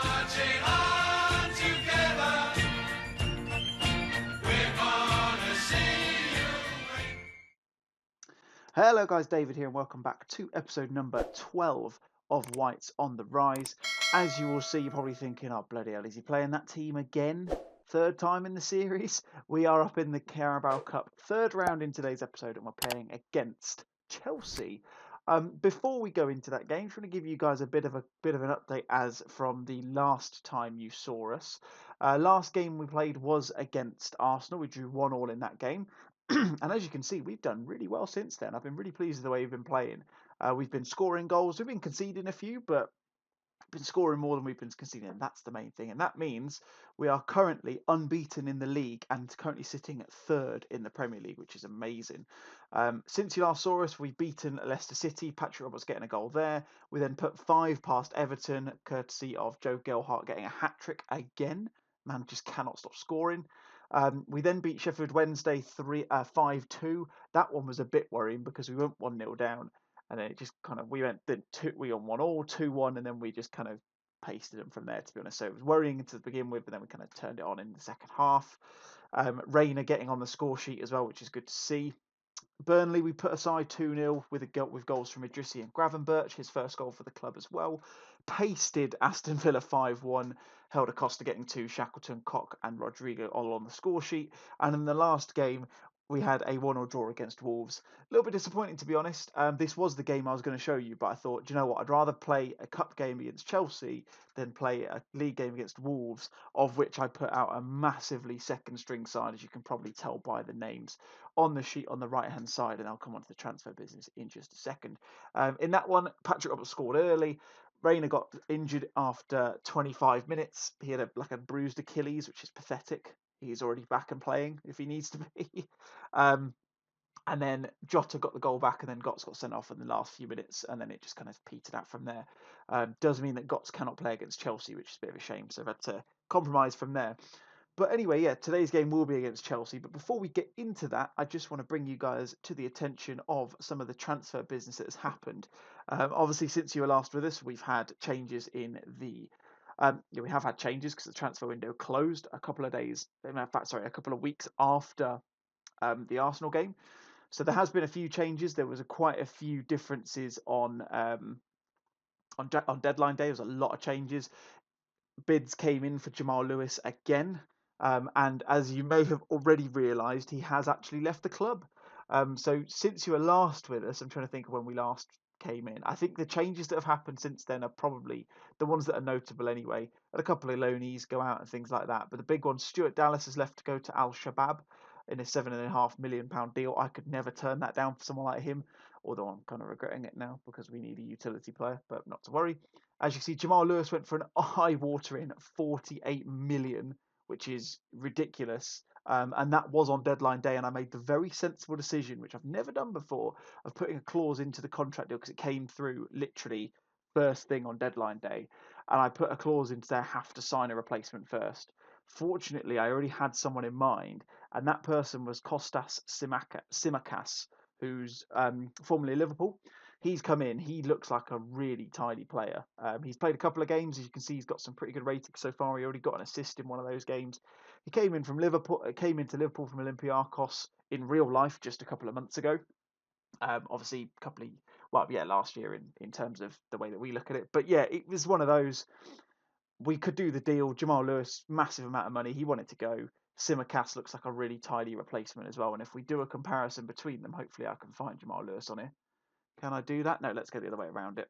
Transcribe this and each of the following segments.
marching on together. We're gonna see you break. Hello guys, David here and welcome back to episode number 12 of Whites on the Rise. As you will see, you're probably thinking, oh bloody hell, is he playing that team again? Third time in the series? We are up in the Carabao Cup, third round in today's episode, and we're playing against Chelsea. Before we go into that game, I'm going to give you guys a bit of an update as from the last time you saw us. Last game we played was against Arsenal. We drew 1-1 in that game. And as you can see, we've done really well since then. I've been really pleased with the way we've been playing. We've been scoring goals. We've been conceding a few, but been scoring more than we've been conceding. And that's the main thing. And that means we are currently unbeaten in the league and currently sitting at third in the Premier League, which is amazing. Since you last saw us, we've beaten Leicester City. Patrick Roberts getting a goal there. We then put 5 past Everton, courtesy of Joe Gelhardt getting a hat-trick again. Man just cannot stop scoring. We then beat Sheffield Wednesday 5-2. That one was a bit worrying because we went 1-0 down, and then it just kind of we went 1-2, 2-1, and then we just kind of pasted them from there. To be honest, so it was worrying to begin with, but then we kind of turned it on in the second half. Reina getting on the score sheet as well, which is good to see. Burnley, we put aside 2-0 with goals from Idrissi and Gravenberch, his first goal for the club as well. Pasted Aston Villa 5-1, held Acosta getting 2, Shackleton, Koch and Rodrigo all on the score sheet. And in the last game, we had a 1-1 draw against Wolves. A little bit disappointing, to be honest. This was the game I was going to show you, but I thought, do you know what? I'd rather play a cup game against Chelsea than play a league game against Wolves, of which I put out a massively second string side, as you can probably tell by the names on the sheet on the right hand side, and I'll come on to the transfer business in just a second. In that one, Patrick Roberts scored early. Reina got injured after 25 minutes. He had a bruised Achilles, which is pathetic. He's already back and playing if he needs to be. And then Jota got the goal back, and then Gotts got sent off in the last few minutes, and then it just kind of petered out from there. Does mean that Gotts cannot play against Chelsea, which is a bit of a shame, so I've had to compromise from there. But anyway, yeah, today's game will be against Chelsea. But before we get into that, I just want to bring you guys to the attention of some of the transfer business that has happened. Obviously, since you were last with us, we've had changes in the. We have had changes because the transfer window closed a couple of days. In fact, sorry, a couple of weeks after the Arsenal game. So there has been a few changes. There was quite a few differences on deadline day. There was a lot of changes. Bids came in for Jamal Lewis again. And as you may have already realised, he has actually left the club. So since you were last with us, I'm trying to think of when we last came in. I think the changes that have happened since then are probably the ones that are notable anyway. And a couple of loanees go out and things like that. But the big one, Stuart Dallas has left to go to Al Shabab in a £7.5 million deal. I could never turn that down for someone like him, although I'm kind of regretting it now because we need a utility player, but not to worry. As you see, Jamal Lewis went for an eye-watering 48 million, which is ridiculous. And that was on deadline day, and I made the very sensible decision, which I've never done before, of putting a clause into the contract deal because it came through literally first thing on deadline day. And I put a clause into there, have to sign a replacement first. Fortunately, I already had someone in mind, and that person was Kostas Simakas, who's formerly Liverpool. He's come in. He looks like a really tidy player. He's played a couple of games. As you can see, he's got some pretty good ratings so far. He already got an assist in one of those games. He came in from Liverpool. Came into Liverpool from Olympiacos in real life just a couple of months ago. Obviously, last year in terms of the way that we look at it. But yeah, it was one of those. We could do the deal. Jamal Lewis, massive amount of money. He wanted to go. Simicast looks like a really tidy replacement as well. And if we do a comparison between them, hopefully I can find Jamal Lewis on here. Can I do that? No, let's go the other way around it.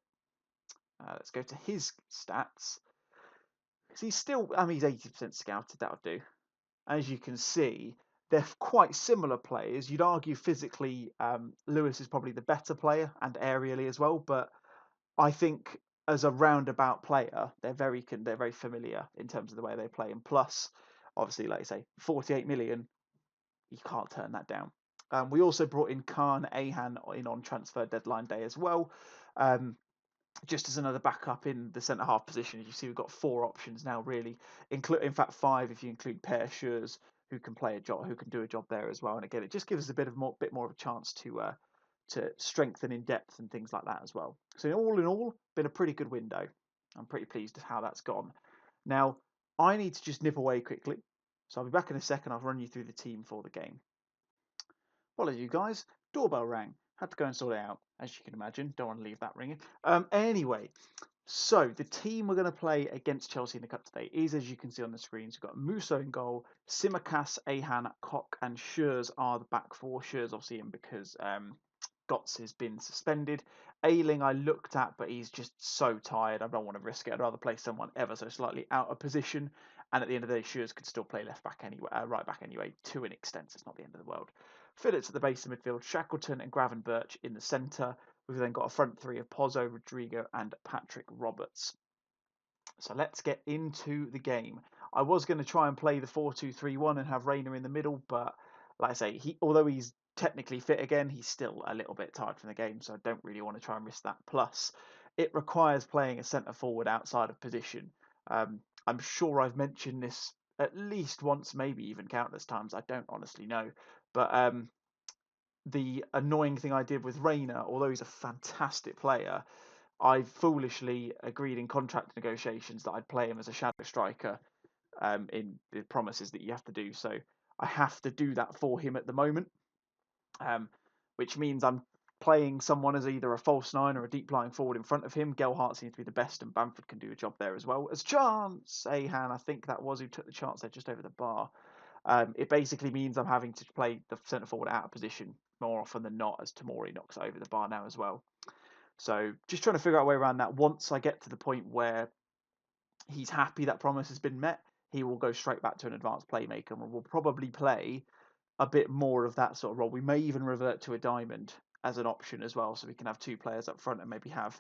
Let's go to his stats. So he's still, he's 80% scouted. That'll do. As you can see, they're quite similar players. You'd argue physically, Lewis is probably the better player and aerially as well. But I think as a roundabout player, they're very familiar in terms of the way they play. And plus, obviously, like I say, 48 million, you can't turn that down. We also brought in Khan Ahan in on transfer deadline day as well. Just as another backup in the centre half position. As you see, we've got 4 options now, really. In fact, 5 if you include Per Schurz, who can play a job, who can do a job there as well. And again, it just gives us a bit more of a chance to strengthen in depth and things like that as well. So all in all, been a pretty good window. I'm pretty pleased with how that's gone. Now, I need to just nip away quickly. So I'll be back in a second. I'll run you through the team for the game. Apologies, you guys. Doorbell rang. Had to go and sort it out, as you can imagine. Don't want to leave that ringing. Anyway, so the team we're going to play against Chelsea in the Cup today is, as you can see on the screens, we've got Musso in goal, Simicas, Ahan, Koch, and Schürz are the back four. Schürz obviously in because Gotts has been suspended. Ayling I looked at, but he's just so tired. I don't want to risk it. I'd rather play someone ever so slightly out of position. And at the end of the day, Schürz could still play left back anyway, right back anyway, to an extent. It's not the end of the world. Phillips at the base of midfield, Shackleton and Gravenberch in the centre. We've then got a front three of Pozzo, Rodrigo, and Patrick Roberts. So let's get into the game. I was going to try and play the 4-2-3-1 and have Reina in the middle, but like I say, although he's technically fit again, he's still a little bit tired from the game, so I don't really want to try and risk that. Plus, it requires playing a centre forward outside of position. I'm sure I've mentioned this at least once, maybe even countless times. I don't honestly know, but the annoying thing I did with Reina, although he's a fantastic player, I foolishly agreed in contract negotiations that I'd play him as a shadow striker in the promises that you have to do. So I have to do that for him at the moment, which means I'm playing someone as either a false nine or a deep lying forward in front of him. Gelhardt seems to be the best, and Bamford can do a job there as well. As Chance Ahan, I think that was who took the chance there just over the bar. It basically means I'm having to play the centre forward out of position more often than not, as Tamori knocks over the bar now as well. So just trying to figure out a way around that. Once I get to the point where he's happy that promise has been met, he will go straight back to an advanced playmaker and will probably play a bit more of that sort of role. We may even revert to a diamond as an option as well, so we can have two players up front and maybe have,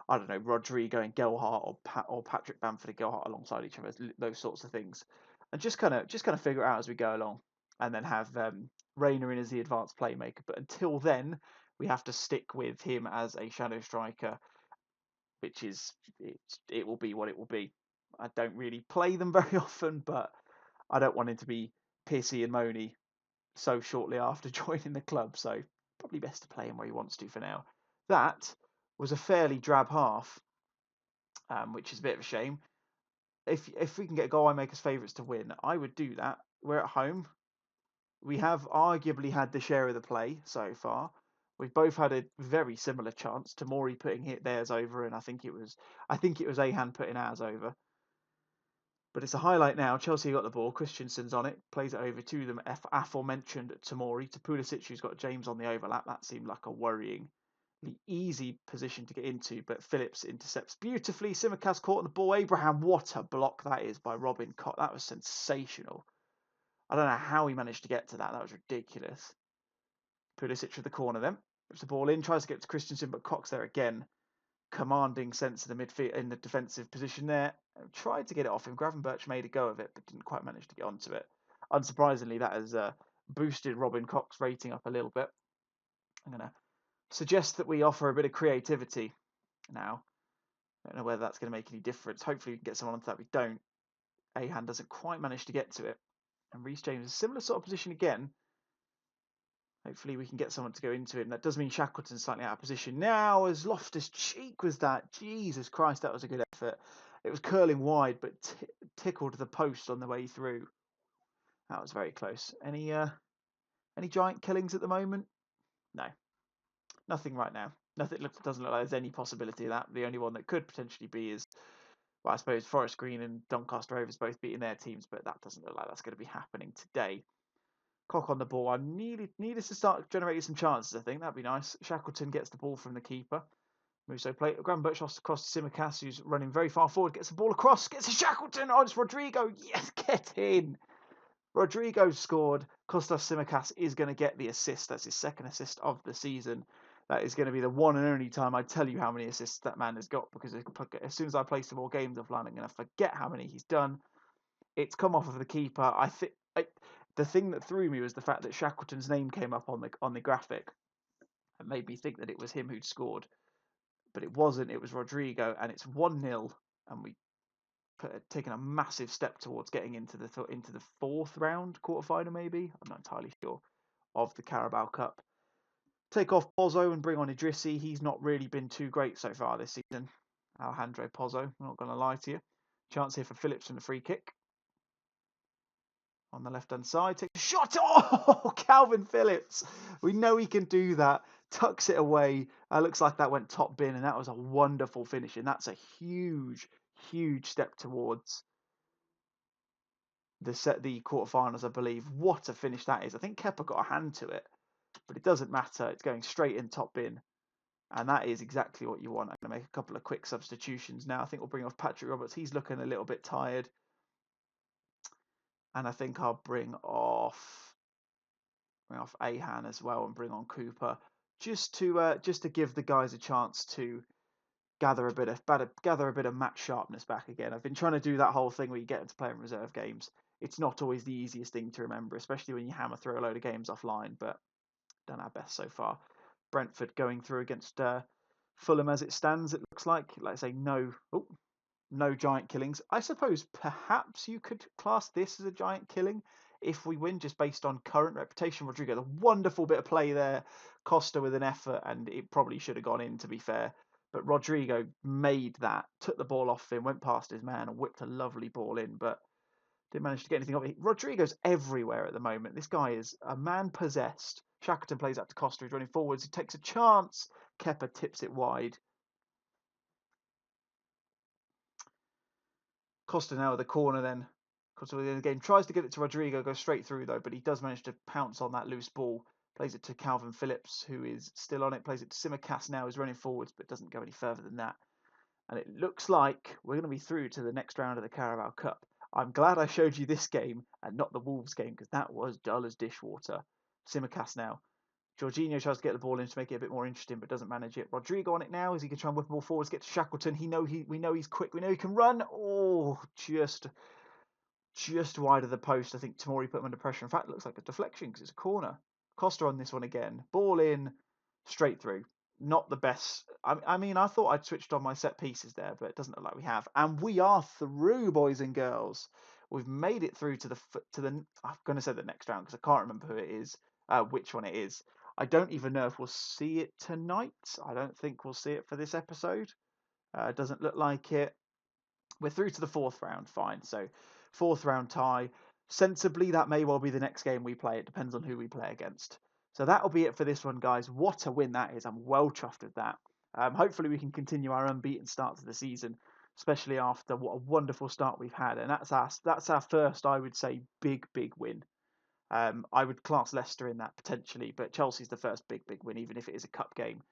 I don't know, Rodrigo and Gelhardt or Patrick Bamford and Gelhardt alongside each other, those sorts of things, and just kind of figure it out as we go along, and then have Reina in as the advanced playmaker. But until then, we have to stick with him as a shadow striker, which is it will be what it will be. I don't really play them very often, but I don't want him to be pissy and moany so shortly after joining the club, so probably best to play him where he wants to for now. That was a fairly drab half, which is a bit of a shame. If we can get a goal, I make us favourites to win. I would do that. We're at home. We have arguably had the share of the play so far. We've both had a very similar chance. Tamori putting theirs over, and I think it was Ahan putting ours over. But it's a highlight now. Chelsea got the ball. Christensen's on it. Plays it over to them. Aforementioned Tamori. To Pulisic, who's got James on the overlap. That seemed like a worryingly easy position to get into. But Phillips intercepts beautifully. Simicas caught on the ball. Abraham, what a block that is by Robin Koch. That was sensational. I don't know how he managed to get to that. That was ridiculous. Pulisic with the corner then. Puts the ball in. Tries to get to Christensen, but Koch's there again. Commanding sense of the midfield in the defensive position there. Tried to get it off him. Gravenberch made a go of it, but didn't quite manage to get onto it. Unsurprisingly, that has boosted Robin Koch's rating up a little bit. I'm going to suggest that we offer a bit of creativity now. I don't know whether that's going to make any difference. Hopefully, we can get someone onto that. We don't. Ahan doesn't quite manage to get to it. And Reece James is a similar sort of position again. Hopefully we can get someone to go into it. And that does mean Shackleton's slightly out of position. Now, as Loftus-Cheek was that. Jesus Christ, that was a good effort. It was curling wide, but tickled the post on the way through. That was very close. Any giant killings at the moment? No. Nothing right now. Doesn't look like there's any possibility of that. The only one that could potentially be is, well, I suppose Forest Green and Doncaster Rovers both beating their teams, but that doesn't look like that's going to be happening today. Koch on the ball. I need us to start generating some chances, I think. That'd be nice. Shackleton gets the ball from the keeper. Musso play. Gravenberch across to Simicas, who's running very far forward. Gets the ball across. Gets to Shackleton. Oh, it's Rodrigo. Yes, get in. Rodrigo scored. Kostas Simicas is going to get the assist. That's his second assist of the season. That is going to be the one and only time I tell you how many assists that man has got, because as soon as I play some more games offline, I'm going to forget how many he's done. It's come off of the keeper. The thing that threw me was the fact that Shackleton's name came up on the graphic and made me think that it was him who'd scored, but it wasn't. It was Rodrigo, and it's 1-0, and we taken a massive step towards getting into the fourth round, quarterfinal maybe. I'm not entirely sure, of the Carabao Cup. Take off Pozzo and bring on Idrissi. He's not really been too great so far this season. Alejandro Pozzo, I'm not going to lie to you. Chance here for Phillips from the free kick. On the left-hand side, takes a shot. Oh, Calvin Phillips. We know he can do that. Tucks it away. Looks like that went top bin, and that was a wonderful finish. And that's a huge, huge step towards the quarterfinals, I believe. What a finish that is. I think Kepa got a hand to it, but it doesn't matter. It's going straight in top bin. And that is exactly what you want. I'm going to make a couple of quick substitutions now. I think we'll bring off Patrick Roberts. He's looking a little bit tired. And I think I'll bring off Ahan as well and bring on Cooper just to give the guys a chance to gather a bit of match sharpness back again. I've been trying to do that whole thing where you get into playing reserve games. It's not always the easiest thing to remember, especially when you hammer through a load of games offline, but done our best so far. Brentford going through against Fulham as it stands, it looks like. Like I say, no giant killings. I suppose perhaps you could class this as a giant killing if we win, just based on current reputation. Rodrigo, a wonderful bit of play there. Costa with an effort, and it probably should have gone in, to be fair. But Rodrigo made that, took the ball off him, went past his man, and whipped a lovely ball in, but didn't manage to get anything off it. Rodrigo's everywhere at the moment. This guy is a man possessed. Shackleton plays out to Costa, who's running forwards. He takes a chance. Kepa tips it wide. Costa now at the corner then. Costa within the game. Tries to get it to Rodrigo, goes straight through though, but he does manage to pounce on that loose ball. Plays it to Calvin Phillips, who is still on it. Plays it to Simicast now, who's running forwards, but doesn't go any further than that. And it looks like we're going to be through to the next round of the Carabao Cup. I'm glad I showed you this game and not the Wolves game, because that was dull as dishwater. Simicast now. Jorginho tries to get the ball in to make it a bit more interesting, but doesn't manage it. Rodrigo on it now, as he can try and whip the ball forwards, get to Shackleton. We know he's quick. We know he can run. Oh, just wide of the post. I think Tomori put him under pressure. In fact, it looks like a deflection because it's a corner. Costa on this one again. Ball in, straight through. Not the best. I mean, I thought I'd switched on my set pieces there, but it doesn't look like we have. And we are through, boys and girls. We've made it through to the. I'm going to say the next round because I can't remember who it is, which one it is. I don't even know if we'll see it tonight. I don't think we'll see it for this episode. It doesn't look like it. We're through to the fourth round, fine. So, fourth round tie. Sensibly, that may well be the next game we play. It depends on who we play against. So that'll be it for this one, guys. What a win that is. I'm well chuffed with that. Hopefully, we can continue our unbeaten start to the season, especially after what a wonderful start we've had. And that's our first, I would say, big win. I would class Leicester in that potentially, but Chelsea's the first big win, even if it is a cup game.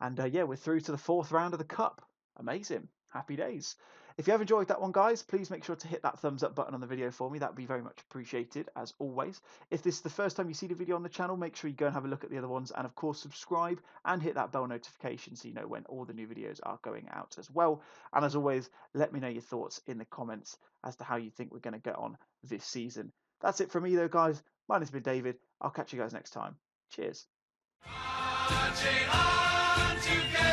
And yeah, we're through to the fourth round of the cup. Amazing. Happy days. If you have enjoyed that one, guys, please make sure to hit that thumbs up button on the video for me. That would be very much appreciated, as always. If this is the first time you see the video on the channel, make sure you go and have a look at the other ones. And of course, subscribe and hit that bell notification so you know when all the new videos are going out as well. And as always, let me know your thoughts in the comments as to how you think we're going to get on this season. That's it from me, though, guys. Mine has been David. I'll catch you guys next time. Cheers. Marching on together.